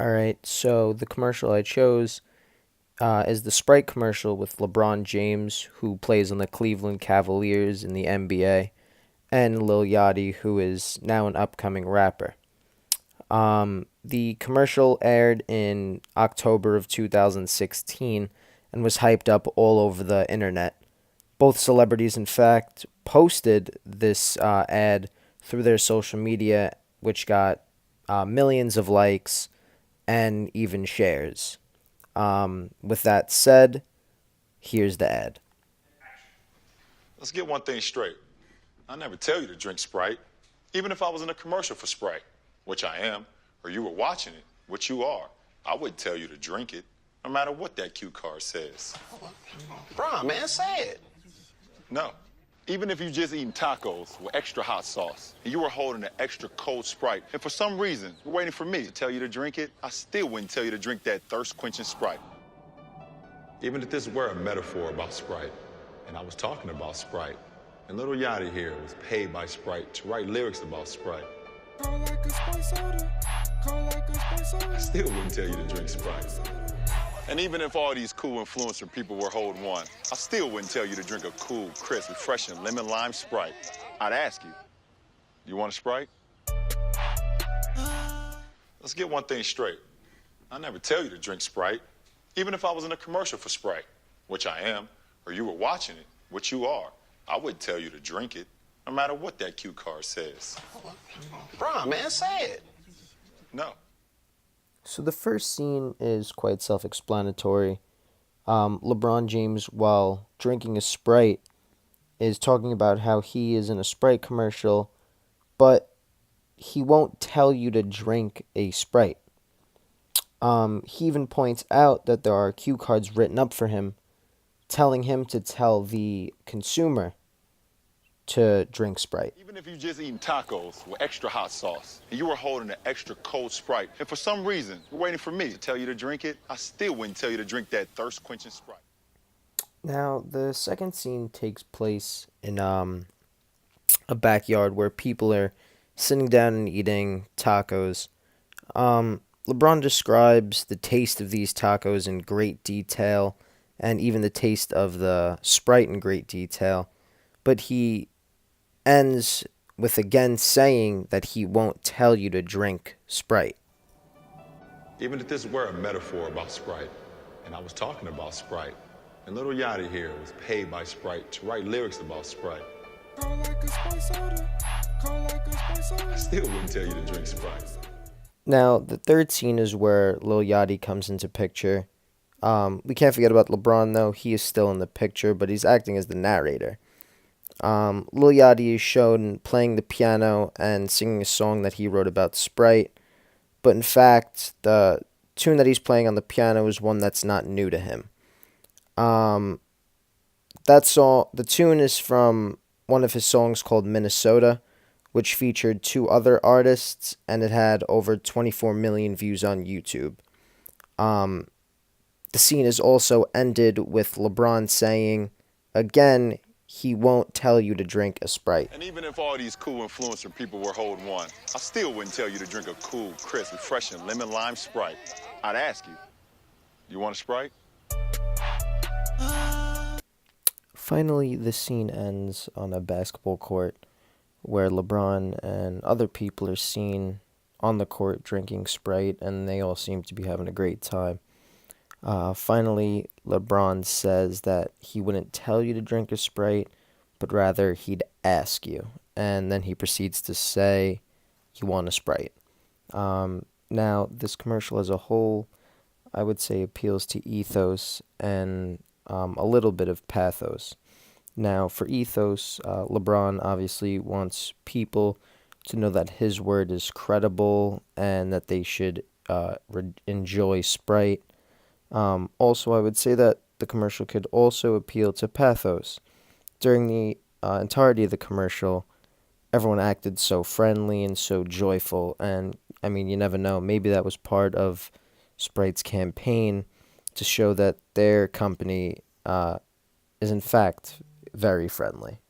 All right, so the commercial I chose is the Sprite commercial with LeBron James, who plays on the Cleveland Cavaliers in the NBA, and Lil Yachty, who is now an upcoming rapper. The commercial aired in October of 2016 and was hyped up all over the internet. Both celebrities, in fact, posted this ad through their social media, which got millions of likes and even shares. With that said, here's the ad. Let's get one thing straight. I never tell you to drink Sprite, even if I was in a commercial for Sprite, which I am, or you were watching it, which you are. I wouldn't tell you to drink it, no matter what that cue card says. Bron, man, say it. No. Even if you just eating tacos with extra hot sauce, and you were holding an extra cold Sprite, and for some reason you're waiting for me to tell you to drink it, I still wouldn't tell you to drink that thirst-quenching Sprite. Even if this were a metaphor about Sprite, and I was talking about Sprite, and Little Yachty here was paid by Sprite to write lyrics about Sprite, I still wouldn't tell you to drink Sprite. And even if all these cool influencer people were holding one, I still wouldn't tell you to drink a cool, crisp, refreshing lemon lime Sprite. I'd ask you, you want a Sprite? Let's get one thing straight. I never tell you to drink Sprite, even if I was in a commercial for Sprite, which I am, or you were watching it, which you are. I wouldn't tell you to drink it, no matter what that cue card says. Bron, man, say it. No. So the first scene is quite self-explanatory. LeBron James, while drinking a Sprite, is talking about how he is in a Sprite commercial, but he won't tell you to drink a Sprite. He even points out that there are cue cards written up for him, telling him to tell the consumer to drink Sprite. Even if you just eating tacos with extra hot sauce, and you were holding an extra cold Sprite, and for some reason you're waiting for me to tell you to drink it, I still wouldn't tell you to drink that thirst-quenching Sprite. Now, the second scene takes place in a backyard where people are sitting down and eating tacos. LeBron describes the taste of these tacos in great detail, and even the taste of the Sprite in great detail, but he ends with again saying that he won't tell you to drink Sprite. Even if this were a metaphor about Sprite, and I was talking about Sprite, and Little Yachty here was paid by Sprite to write lyrics about Sprite, I still wouldn't tell you to drink Sprite. Now, the third scene is where Lil Yachty comes into picture. We can't forget about LeBron, though. He is still in the picture, but he's acting as the narrator. Lil Yachty is shown playing the piano and singing a song that he wrote about Sprite, but in fact, the tune that he's playing on the piano is one that's not new to him. The tune is from one of his songs called Minnesota, which featured two other artists, and it had over 24 million views on YouTube. The scene is also ended with LeBron saying, again, he won't tell you to drink a Sprite. And even if all these cool influencer people were holding one, I still wouldn't tell you to drink a cool, crisp, refreshing lemon lime Sprite. I'd ask you, you want a Sprite? Finally, the scene ends on a basketball court where LeBron and other people are seen on the court drinking Sprite, and they all seem to be having a great time. Finally, LeBron says that he wouldn't tell you to drink a Sprite, but rather he'd ask you. And then he proceeds to say, you want a Sprite. Now, this commercial as a whole, I would say, appeals to ethos and a little bit of pathos. Now, for ethos, LeBron obviously wants people to know that his word is credible and that they should enjoy Sprite. Also, I would say that the commercial could also appeal to pathos. During the entirety of the commercial, everyone acted so friendly and so joyful, and I mean, you never know, maybe that was part of Sprite's campaign to show that their company is in fact very friendly.